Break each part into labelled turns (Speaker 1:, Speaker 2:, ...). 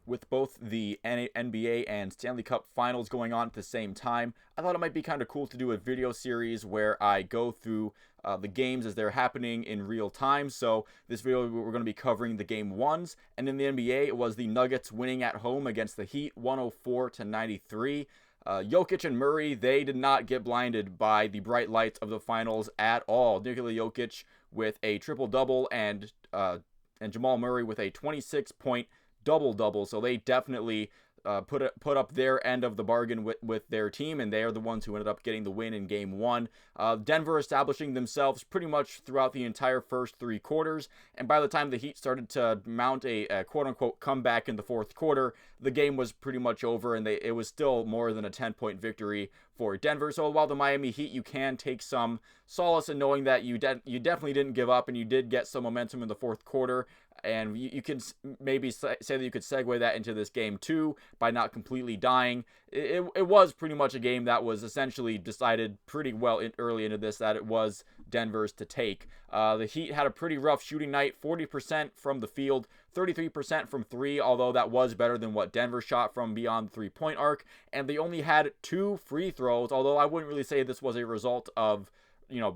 Speaker 1: with both the NBA and Stanley Cup finals going on at the same time, I thought it might be kind of cool to do a video series where I go through the games as they're happening in real time. So this video, we're going to be covering the game ones, and in the NBA, it was the Nuggets winning at home against the Heat, 104-93. Jokic and Murray, they did not get blinded by the bright lights of the finals at all. Nikola Jokic with a triple-double and Jamal Murray with a 26-point double-double. So they definitely put up their end of the bargain with their team, and they are the ones who ended up getting the win in game one. Denver establishing themselves pretty much throughout the entire first three quarters, and by the time the Heat started to mount a quote-unquote comeback in the fourth quarter, the game was pretty much over, and it was still more than a 10-point victory for Denver. So while the Miami Heat, you can take some solace in knowing that you definitely didn't give up, and you did get some momentum in the fourth quarter, and you can maybe say that you could segue that into this game too by not completely dying. It was pretty much a game that was essentially decided pretty well early into this that it was Denver's to take. The Heat had a pretty rough shooting night, 40% from the field, 33% from three, although that was better than what Denver shot from beyond the three-point arc, and they only had 2 free throws, although I wouldn't really say this was a result of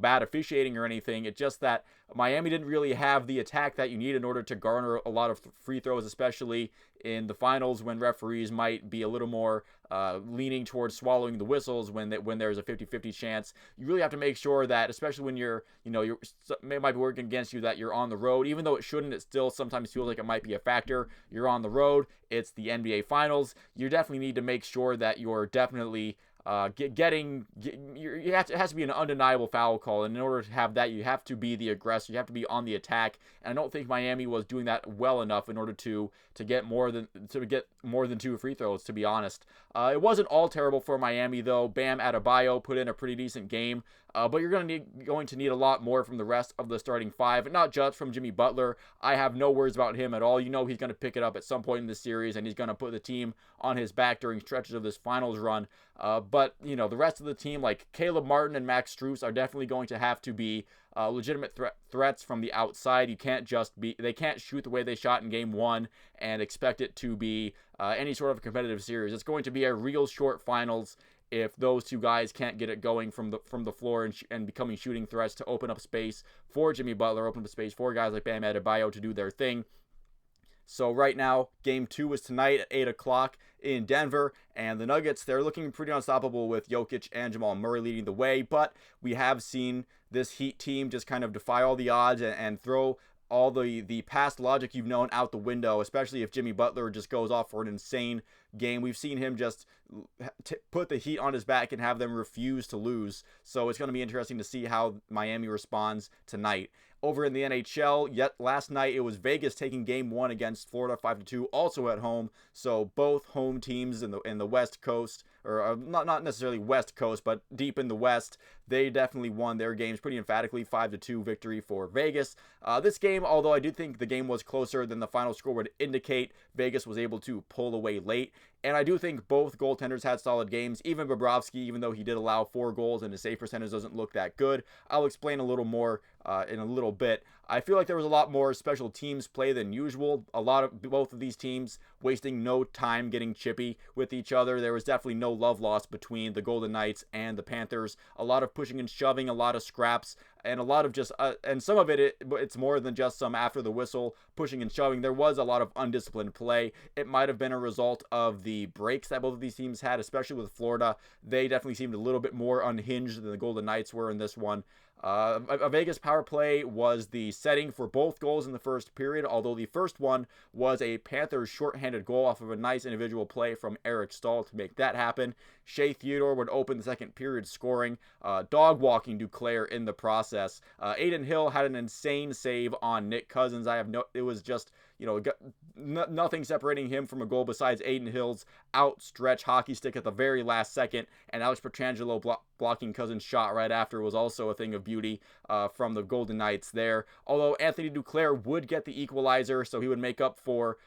Speaker 1: bad officiating or anything. It's just that Miami didn't really have the attack that you need in order to garner a lot of free throws, especially in the finals when referees might be a little more leaning towards swallowing the whistles when there's a 50-50 chance. You really have to make sure that, especially when it might be working against you, that you're on the road. Even though it shouldn't, it still sometimes feels like it might be a factor. You're on the road. It's the NBA Finals. You definitely need to make sure that you're definitely it has to be an undeniable foul call, and in order to have that, you have to be the aggressor. You have to be on the attack, and I don't think Miami was doing that well enough in order to get more than 2 free throws, to be honest. It wasn't all terrible for Miami though. Bam Adebayo put in a pretty decent game, but you're going to need a lot more from the rest of the starting five, not just from Jimmy Butler. I have no words about him at all. He's going to pick it up at some point in this series, and he's going to put the team on his back during stretches of this finals run. But the rest of the team, like Caleb Martin and Max Strus, are definitely going to have to be legitimate threats from the outside. They can't shoot the way they shot in game one and expect it to be any sort of competitive series. It's going to be a real short finals if those two guys can't get it going from the floor and becoming shooting threats to open up space for Jimmy Butler, open up space for guys like Bam Adebayo to do their thing. So right now, game 2 is tonight at 8 o'clock in Denver, and the Nuggets, they're looking pretty unstoppable with Jokic and Jamal Murray leading the way, but we have seen this Heat team just kind of defy all the odds and throw all the past logic you've known out the window, especially if Jimmy Butler just goes off for an insane game. We've seen him just put the Heat on his back and have them refuse to lose. So it's going to be interesting to see how Miami responds tonight. Over in the NHL, yet last night it was Vegas taking game 1 against Florida 5-2, also at home. So both home teams in the West Coast, or not necessarily West Coast, but deep in the West, they definitely won their games pretty emphatically. 5-2 victory for Vegas. This game, although I do think the game was closer than the final score would indicate, Vegas was able to pull away late. And I do think both goaltenders had solid games. Even Bobrovsky, even though he did allow 4 goals and his save percentage doesn't look that good. I'll explain a little more in a little bit. I feel like there was a lot more special teams play than usual. Both of these teams wasting no time getting chippy with each other. There was definitely no love lost between the Golden Knights and the Panthers. A lot of pushing and shoving, a lot of scraps, and a lot of just and some of it's more than just some after the whistle pushing and shoving. There was a lot of undisciplined play. It might have been a result of the breaks that both of these teams had, especially with Florida. They definitely seemed a little bit more unhinged than the Golden Knights were in this one. A Vegas power play was the setting for both goals in the first period, although the first one was a Panthers shorthanded goal off of a nice individual play from Eric Stahl to make that happen. Shea Theodore would open the second period scoring, dog walking Duclair in the process. Aiden Hill had an insane save on Nick Cousins. It was just nothing separating him from a goal besides Aiden Hill's outstretched hockey stick at the very last second, and Alex Pietrangelo blocking Cousins' shot right after was also a thing of beauty from the Golden Knights there. Although Anthony Duclair would get the equalizer, so he would make up for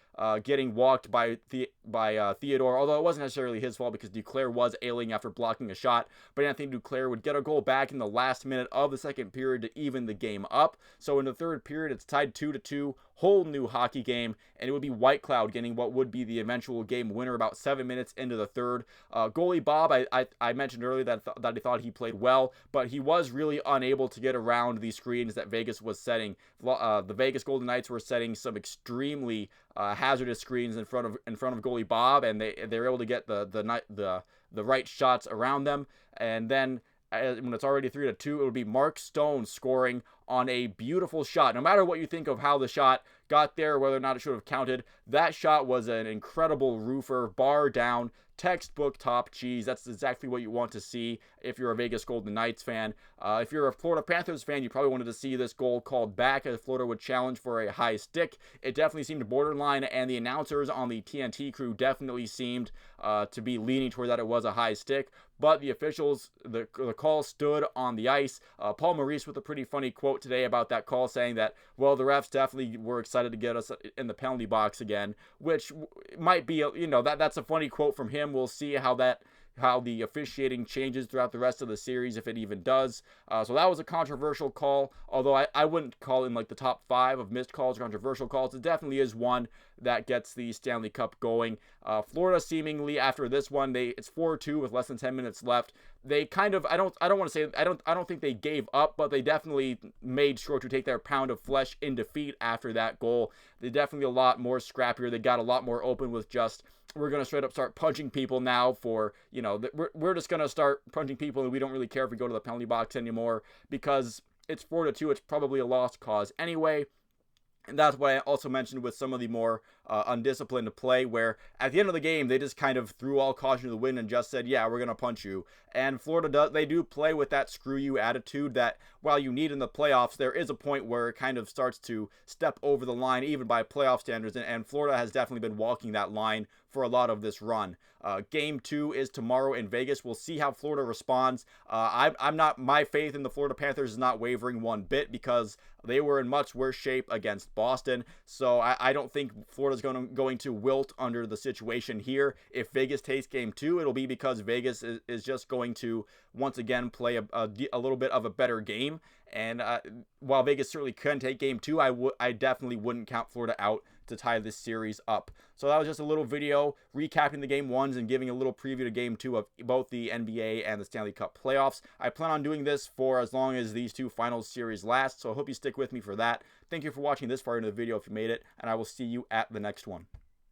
Speaker 1: getting walked by Theodore, although it wasn't necessarily his fault because Duclair was ailing after blocking a shot. But Anthony Duclair would get a goal back in the last minute of the second period to even the game up. So in the third period, it's tied 2-2. Whole new hockey game, and it would be White Cloud getting what would be the eventual game winner about 7 minutes into the third. Goalie Bob, I mentioned earlier that I thought he played well, but he was really unable to get around the screens that Vegas was setting. The Vegas Golden Knights were setting some extremely hazardous screens in front of goalie Bob, and they were able to get the right shots around them. And then when it's already 3-2, it would be Mark Stone scoring on a beautiful shot. No matter what you think of how the shot got there, whether or not it should have counted, that shot was an incredible roofer, bar down, textbook top cheese. That's exactly what you want to see if you're a Vegas Golden Knights fan. If you're a Florida Panthers fan, you probably wanted to see this goal called back as Florida would challenge for a high stick. It definitely seemed borderline, and the announcers on the TNT crew definitely seemed to be leaning toward that it was a high stick. But the officials, the call stood on the ice. Paul Maurice with a pretty funny quote today about that call, saying that, well, the refs definitely were excited to get us in the penalty box again, which might be, that's a funny quote from him. We'll see how the officiating changes throughout the rest of the series, if it even does. So that was a controversial call, although I wouldn't call it in like the top 5 of missed calls, controversial calls. It definitely is one that gets the Stanley Cup going. Florida seemingly after this one, it's 4-2 with less than 10 minutes left. They kind of, I don't want to say, I don't think they gave up, but they definitely made sure to take their pound of flesh in defeat after that goal. They're definitely a lot more scrappier. They got a lot more open with just, we're going to straight up start punching people now for, we're just going to start punching people, and we don't really care if we go to the penalty box anymore because it's 4-2. It's probably a lost cause anyway. And that's what I also mentioned with some of the more undisciplined play, where at the end of the game, they just kind of threw all caution to the wind and just said, yeah, we're going to punch you. And Florida they do play with that screw you attitude that while you need in the playoffs, there is a point where it kind of starts to step over the line, even by playoff standards. And Florida has definitely been walking that line for a lot of this run. Game 2 is tomorrow in Vegas. We'll see how Florida responds. My faith in the Florida Panthers is not wavering one bit because they were in much worse shape against Boston. So I don't think Florida's going to wilt under the situation here. If Vegas takes Game 2, it'll be because Vegas is just going to once again play a little bit of a better game. And while Vegas certainly can take Game 2, I definitely wouldn't count Florida out to tie this series up. So that was just a little video recapping the Game 1s and giving a little preview to Game 2 of both the NBA and the Stanley Cup playoffs. I plan on doing this for as long as these two finals series last, so I hope you stick with me for that. Thank you for watching this far into the video if you made it, and I will see you at the next one.